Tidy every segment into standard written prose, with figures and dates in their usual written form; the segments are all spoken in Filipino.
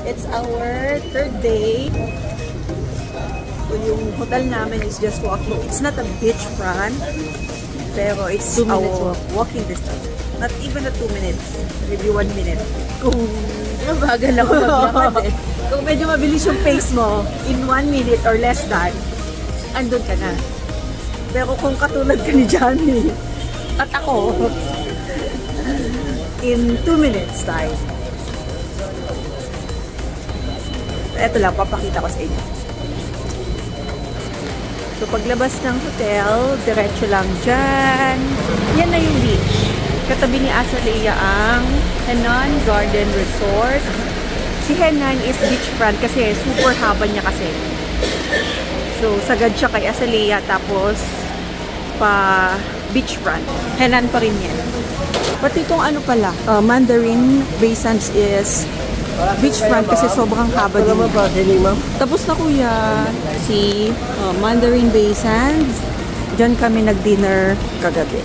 It's our third day. So, yung hotel namin is just walking. It's not a beachfront, pero it's 2 minutes our walking distance. Not even a 2 minutes. Maybe 1 minute. Kung Mabagal ako maglakad eh. kung medyo mabilis yung pace mo, in 1 minute or less than, andun ka na. Pero kung katulad ka ni Johnny at ako, in 2 minutes time. Ito lang, papakita ko sa inyo. So, paglabas ng hotel, diretso lang dyan. Yan na yung beach. Katabi ni Azalea ang Henan Garden Resort. Si Henan is beachfront kasi super haba niya kasi. So, sagad siya kay Azalea tapos pa beachfront. Henan pa rin yan. Pati itong ano pala, Mandarin Bay Sands is beachfront kasi sobrang haba din. Tapos na kuya, si Mandarin Bay Sands. Diyan kami nag-dinner kagabi.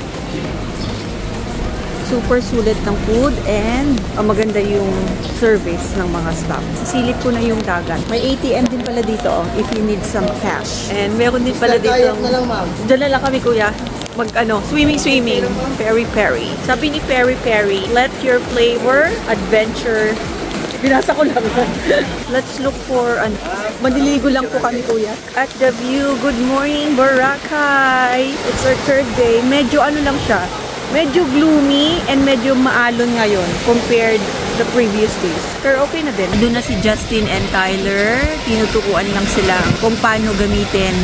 Super sulit ng food and maganda yung service ng mga staff. Sisilip ko na yung dagat. May ATM din pala dito if you need some cash. And meron din pala dito. Diyan na lang kami kuya. Swimming. Peri-peri. Sabi ni Peri-peri, let your flavor, adventure. Binasa ko lang. Let's look for, maliligo lang po kami kuya. At the view, good morning Boracay. It's our third day. Medyo lang siya. Medyo gloomy and medyo maalon ngayon compared the previous days. Pero okay na din. Doon na si Justin and Tyler. Tinutukuan lang sila kung paano gamitin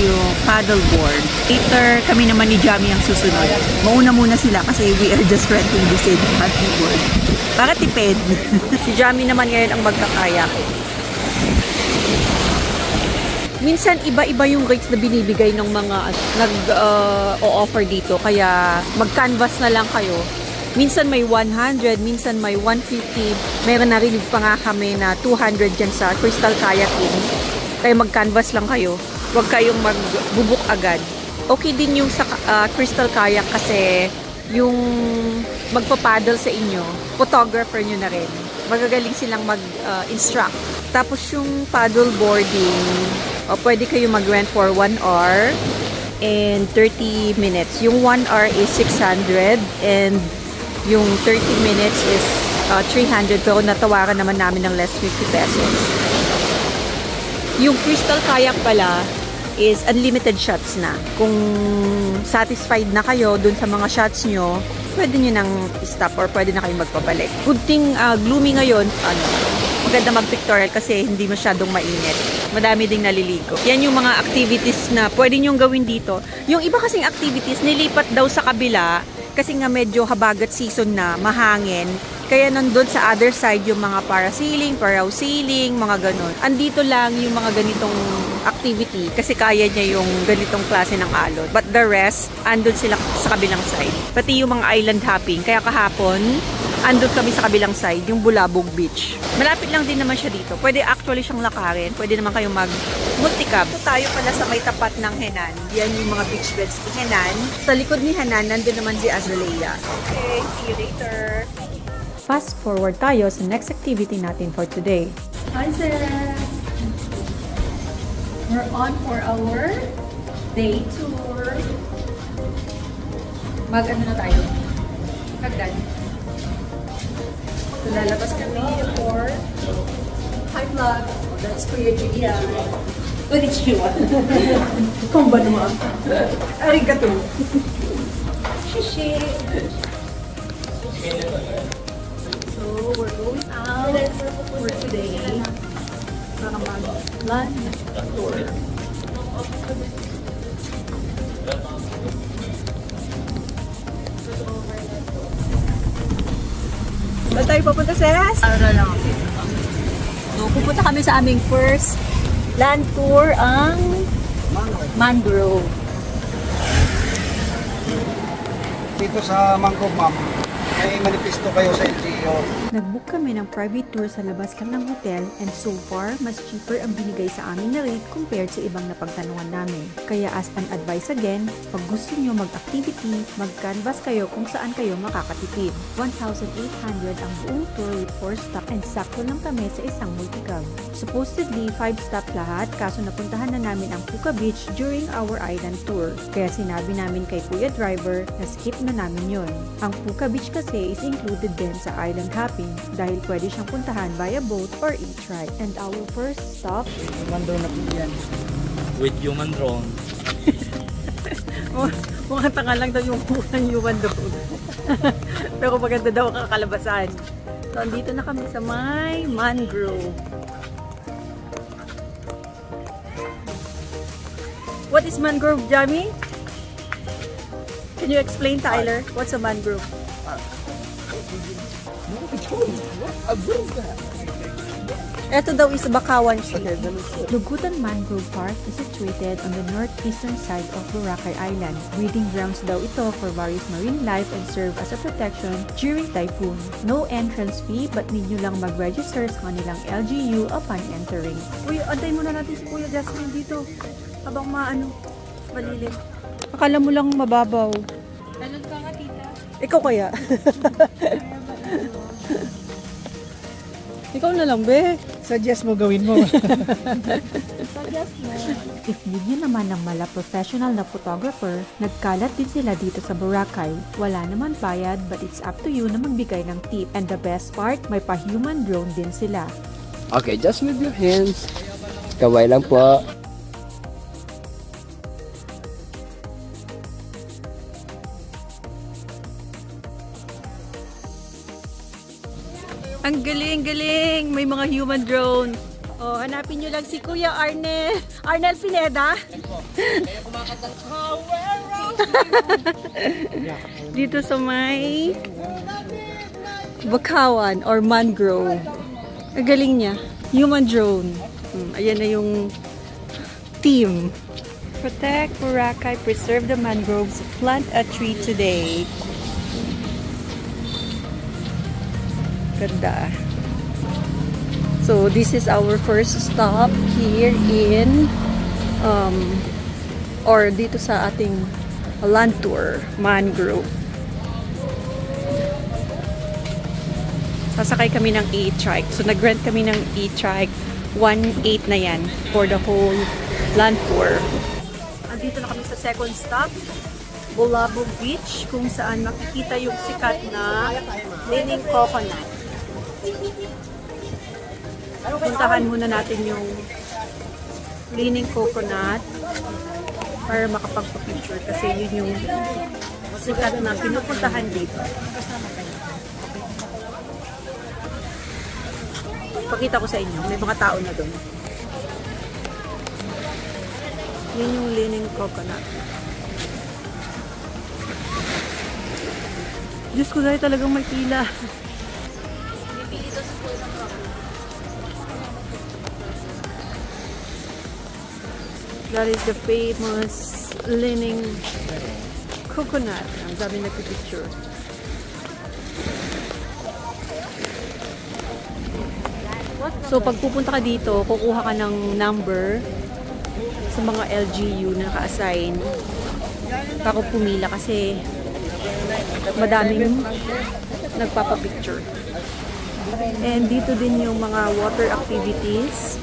yung paddleboard. Later, kami naman ni Jamie ang susunod. Mauna muna sila kasi we are just renting the same paddleboard. Para tipid. Si Jamie naman ngayon ang magkakayak. Minsan, iba-iba yung rates na binibigay ng mga nag-o-offer dito. Kaya, mag-canvas na lang kayo. Minsan may 100, minsan may 150. Meron narinig pa nga kami na 200 dyan sa Crystal Kayaking. Kaya mag-canvas lang kayo. Huwag kayong magbubuk agad. Okay din yung sa Crystal Kayak kasi yung magpapaddle sa inyo, photographer nyo na rin. Magagaling silang mag-instruct. Tapos yung paddle boarding, pwede kayo mag-rent for 1 hour and 30 minutes. Yung 1 hour is 600 and yung 30 minutes is 300 pero natawaran naman namin ng less 50 pesos. Yung Crystal Kayak pala is unlimited shots na. Kung satisfied na kayo dun sa mga shots nyo, pwede nyo nang stop or pwede na kayong magpabalik. Good thing gloomy ngayon, maganda mag-pictorial kasi hindi masyadong mainit. Madami ding naliligo. Yan yung mga activities na pwede nyong gawin dito. Yung iba kasing activities, nilipat daw sa kabila kasi nga medyo habagat season na, mahangin. Kaya nandun sa other side yung mga parasailing, parausailing, mga ganon. Andito lang yung mga ganitong activity kasi kaya niya yung ganitong klase ng alon. But the rest, andun sila sa kabilang side. Pati yung mga island hopping. Kaya kahapon, andun kami sa kabilang side, yung Bulabog Beach. Malapit lang din naman siya dito. Pwede actually siyang lakarin. Pwede naman kayong mag-multicab. So tayo pala sa may tapat ng Henan. Yan yung mga beach beds ni Henan. Sa likod ni Henan, nandun naman si Azalea. Okay, see you later. Fast forward tayo sa next activity natin for today. Hi, sir! We're on for our day tour. Mag-ano na tayo? Hagdan. So, lalabas kami for hi vlog. That's Kuya Julia. Konnichiwa. Komba naman. Arigato. Shishi. So, we're going out for today. Para mag-lunch tour. Saan tayo papunta, Ses? Ara lang ako. So, pupunta kami sa aming first land tour ang Mangrove. Dito sa Mangrove, ma'am, may manifesto kayo sa LGU. Nag-book kami ng private tour sa labas lang ng hotel and so far, mas cheaper ang binigay sa amin na rate compared sa ibang napagtanungan namin. Kaya as an advice again, pag gusto nyo mag-activity, mag-canvas kayo kung saan kayo makakatipid. 1,800 ang buong tour with 4 stop and sakto lang kami sa isang multicab. Supposedly, 5 stop lahat kaso napuntahan na namin ang Puka Beach during our island tour. Kaya sinabi namin kay Kuya Driver na skip na namin yon. Ang Puka Beach kasi is included din sa island hopping dahil pwede siyang puntahan via boat or e-trike. And our first stop, Mandro na po yan. With human drone. mukhang tanga lang daw yung human doon. Pero maganda daw ang kakalabasan. So, andito na kami sa may mangrove. What is mangrove, Jamie? Can you explain, Tyler? What's a mangrove? Ito daw is Bakawan siya. Lugutan Mangrove Park is situated on the northeastern side of Boracay Island. Breeding grounds daw ito for various marine life and serve as a protection during typhoon. No entrance fee but need nyo lang mag-register sa kanilang LGU upon entering. Uy, antay muna natin si Kuya Jasmine dito. Habang malilim. Akala mo lang mababaw. Talon ka nga, tita. Ikaw kaya? Ikaw na lang, be. Suggest mo gawin mo. Suggest mo. If need nyo naman ng mala professional na photographer, nagkalat din sila dito sa Boracay. Wala naman bayad but it's up to you na magbigay ng tip. And the best part, may pa-human drone din sila. Okay, just with your hands. Kaway lang po. Ang galing-galing! May mga human drone. Oh, hanapin nyo lang si Kuya Arnel. Arnel Pineda. Dito sa may Bakawan or mangrove. Ang galing niya. Human drone. Ayan na yung team. Protect Boracay, preserve the mangroves, plant a tree today. Ganda. So this is our first stop here in or dito sa ating land tour, mangrove. Sasakay kami ng e-trike. So nag-rent kami ng e-trike. 1.8 na yan for the whole land tour. Andito na kami sa second stop, Bulabog Beach, kung saan makikita yung sikat na Leaning Coconut. Puntahan muna natin yung Leaning Coconut para makapagpa-picture kasi yun yung sikat na pinupuntahan dito. Pakita ko sa inyo, may mga tao na doon. Yun yung Leaning Coconut. Diyos ko, dahil talagang may pila. That is the famous Leaning Coconut. Ang dami nagpipicture. So, pag pupunta ka dito, kukuha ka ng number sa mga LGU na naka-assign. Kako pumila kasi madaming nagpapapicture. And dito din yung mga water activities.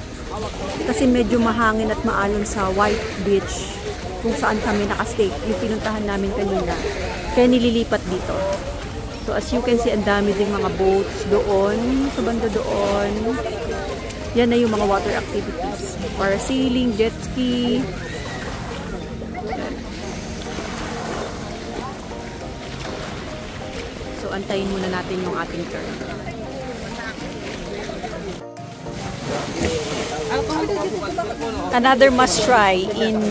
Kasi medyo mahangin at maalon sa White Beach kung saan kami nakastay. Yung pinuntahan namin kanina. Kaya nililipat dito. So as you can see, ang dami ding mga boats doon, sa banda doon. Yan na yung mga water activities. Parasailing, jet ski. So antayin muna natin yung ating turn. Another must try in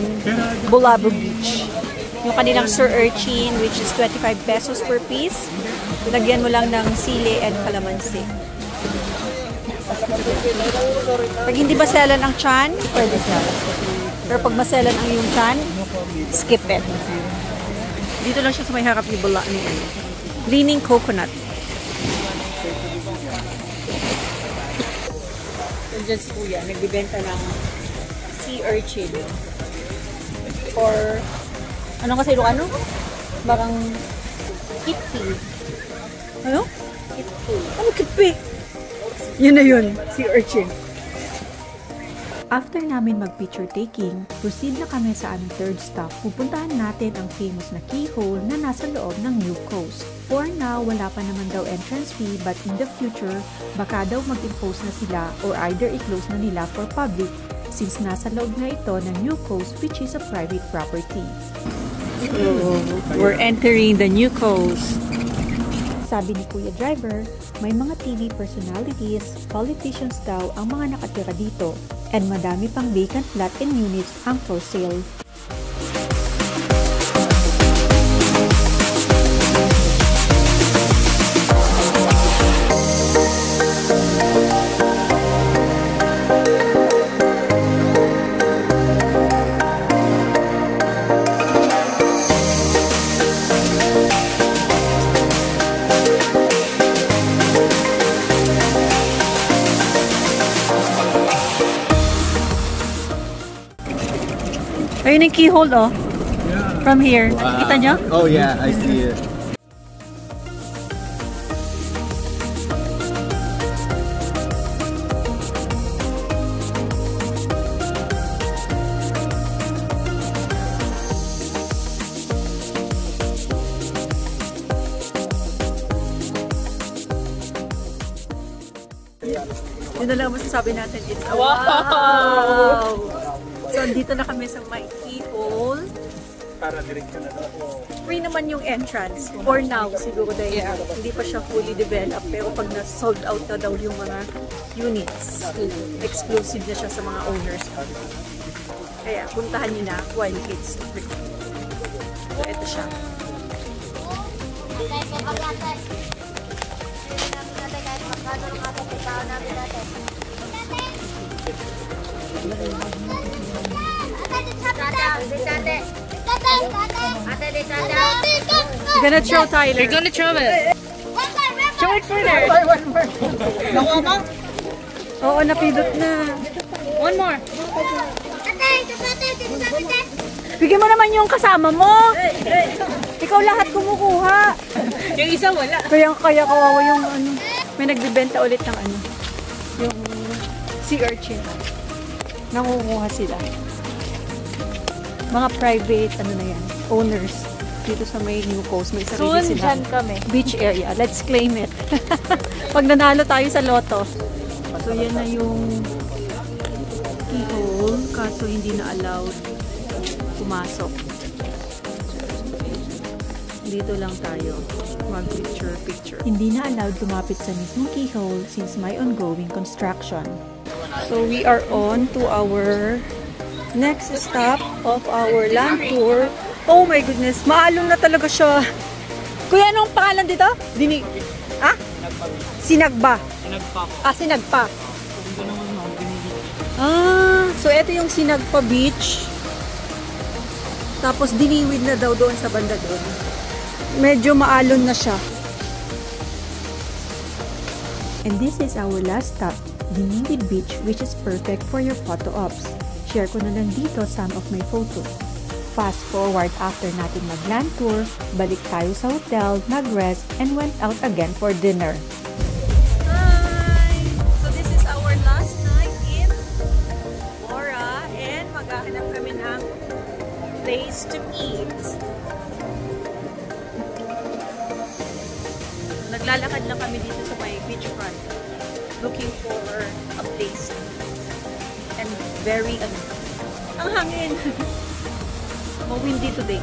Bulabog Beach. Yung kanilang Sir Urchin, which is 25 pesos per piece. Lagyan mo lang ng sili and calamansi. Pag hindi maselan ang tiyan, pwede siya. Pero pag maselan ang yung tiyan, skip it. Dito lang siya sa may harap ni Bula ni Leaning coconut. Nandiyan si Kuya, nagbibenta ng sea urchin. Or, ano kasi Ilocano? Parang kitpi. Ano? Kitpi. Ano kitpi? Yun na yun, sea urchin. After namin mag-picture taking, proceed na kami sa aming third stop. Pupuntahan natin ang famous na keyhole na nasa loob ng New Coast. For now, wala pa naman daw entrance fee, but in the future, baka daw mag-impose na sila or either i-close na nila for public since nasa loob na ito ng New Coast, which is a private property. So, we're entering the New Coast. Sabi ni Kuya Driver, may mga TV personalities, politicians daw ang mga nakatira dito, and madami pang vacant lot and units ang for sale. Ayun yung keyhole, oh. From here. Nakikita nyo? Oh yeah, I see it. Yun na lang masasabi natin. It's a wow! So, dito na kami sa my keyhole. Free naman yung entrance. For now, siguro dahil hindi pa siya fully developed. Pero pag na-sold out na daw yung mga units, exclusive na siya sa mga owners. Kaya, puntahan nyo na while it's free. So, ito siya. You're gonna throw, Tyler. You're gonna throw it. Show it further. One more. Nakuha mo? Oo, napindot na. One more. Bigyan mo naman yung kasama mo. Ikaw lahat kumukuha. Yung isa wala. Kaya kawawa yung ano. May nagbibenta ulit ng ano. Yung sea urchin. Nangunguha sila. Mga private, ano na yan, owners. Dito sa may New Coast, may sarili sila. kami. Beach area. Let's claim it. Pag nanalo tayo sa loto. So, yan na yung keyhole. Kaso, hindi na allowed pumasok. Dito lang tayo. Mag-picture. Hindi na allowed lumapit sa mismong keyhole since may ongoing construction. So, we are on to our next stop of our land tour. Oh my goodness, maalon na talaga siya. Kuya, anong pangalan dito? Ah? Sinagba. Sinagpa. So ito yung Sinagpa Beach. Tapos diniwid na daw doon sa banda doon. Medyo maalon na siya. And this is our last stop, Diniwid Beach, which is perfect for your photo ops. Share ko na lang dito some of my photos. Fast forward after natin mag-land tour, balik tayo sa hotel, nag-rest, and went out again for dinner. Hi! So this is our last night in Bora and maghahanap kami ng place to eat. Naglalakad lang kami dito sa may beachfront looking for a place and very ang hangin. Windy today.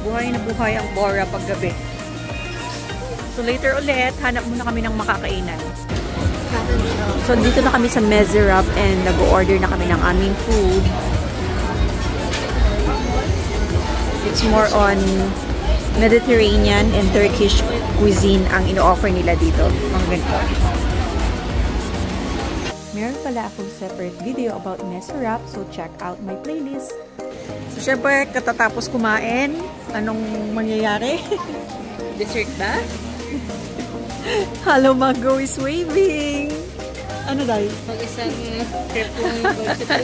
Buhay na buhay ang Bora paggabi. So later ulit, hanap muna kami ng makakainan. So dito na kami sa Mezerab and nag-order na kami ng aming food. It's more on Mediterranean and Turkish cuisine ang ino-offer nila dito. Ang ganito. Meron pala akong separate video about Mezerab, so check out my playlist. So Siyempre, katatapos kumain, anong mangyayari? Dessert ba? Hello, Mango is waving! Ano dahil? Mag-isang trip ko yung budget.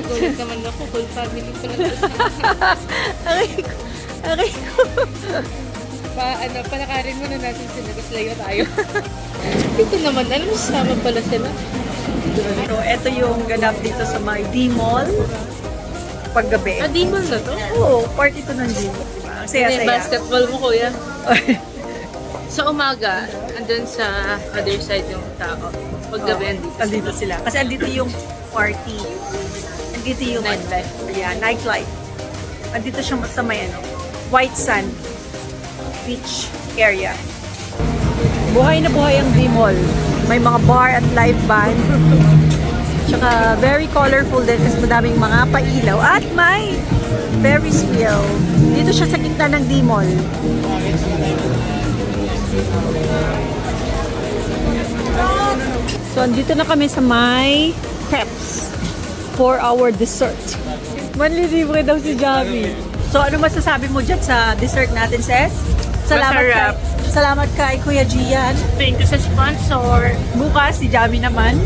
Gulit naman ako, whole family ko lang. Aray ko! Aray ko! Palakarin mo na natin sila, tapos layo tayo. Dito naman, alam mo, sama pala sila. So, ito yung ganap dito sa my D-Mall. Paggabi. D-Mall na to? Oo, part ito ng D-Mall. Diba? Ang saya-saya. Yung basketball mo, kuya. Sa umaga, andun sa other side yung tao. Paggabi, Andito sila. Kasi andito yung party. Andito yung Nightlife. Nightlife. Andito siya sa may White Sand Beach area. Buhay na buhay ang D-Mall. May mga bar at live band. Tsaka very colorful din kasi madaming mga pailaw. At may Ferris wheel. Dito siya sa gitna ng D-Mall. So, andito na kami sa may Peps for our dessert. Manlilibre daw si Javi. So, ano masasabi mo dyan sa dessert natin, Ses? Salamat kay Kuya Gian. Thank you sa sponsor. Bukas, si Javi naman.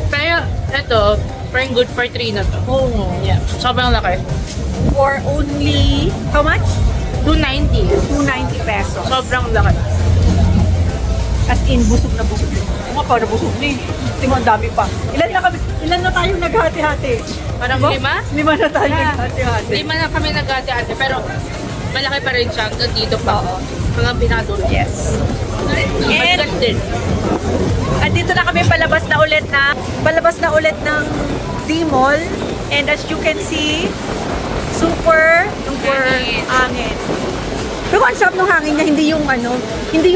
Pero, ito, parang good for 3 na to. Oo. Yeah, sobrang laki. For only, how much? 290. 290 pesos. Sobrang laki. As in, busog na busog. Mga pa, nabusog na eh. Tingnan, ang dami pa. Ilan na tayong naghati-hati? Parang 5? 5 na tayo naghati-hati. 5 na kami nag-ate-ate, pero malaki pa rin siya hanggang dito pa. Mga pinatuloy. Yes. Magkat din. Andito na kami palabas na ulit ng D-Mall. And as you can see, super hangin. Pero ang sarap ng hangin niya, hindi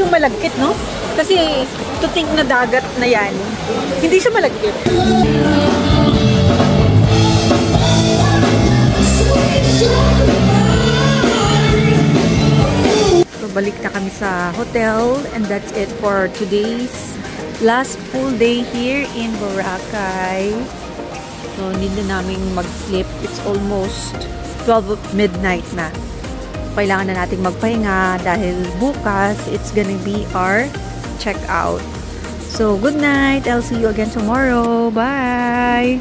yung malagkit, no? Kasi tuting na dagat na yan. Hindi siya malagkit. So, balik na kami sa hotel and that's it for today's last full day here in Boracay. So, hindi na namin mag-sleep. It's almost 12 midnight na. Kailangan na nating magpahinga dahil bukas, it's gonna be our check-out. So, good night. I'll see you again tomorrow. Bye!